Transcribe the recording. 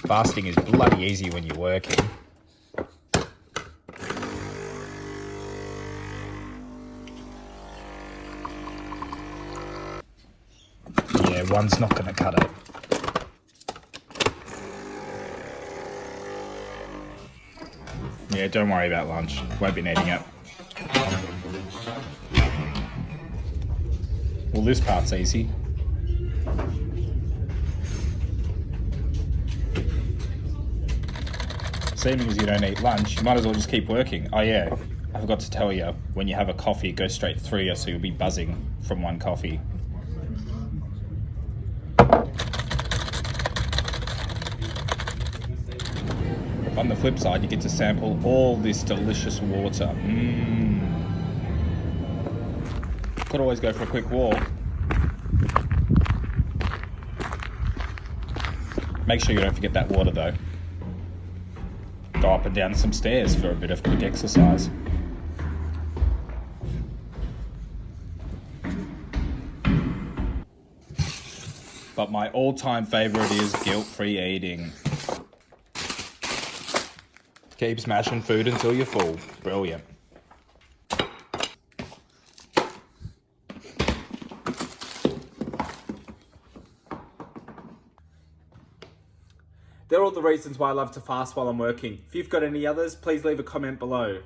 Fasting is bloody easy when you're working. Yeah, one's not going to cut it. Yeah, don't worry about lunch. Won't be needing it. Well, this part's easy. Seeming as you don't eat lunch, you might as well just keep working. Oh yeah, I forgot to tell you, when you have a coffee, it goes straight through you, so you'll be buzzing from one coffee. On the flip side, you get to sample all this delicious water. Could always go for a quick walk. Make sure you don't forget that water though. Go up and down some stairs for a bit of quick exercise. But my all-time favorite is guilt-free eating. Keep smashing food until you're full. Brilliant. They're all the reasons why I love to fast while I'm working. If you've got any others, please leave a comment below.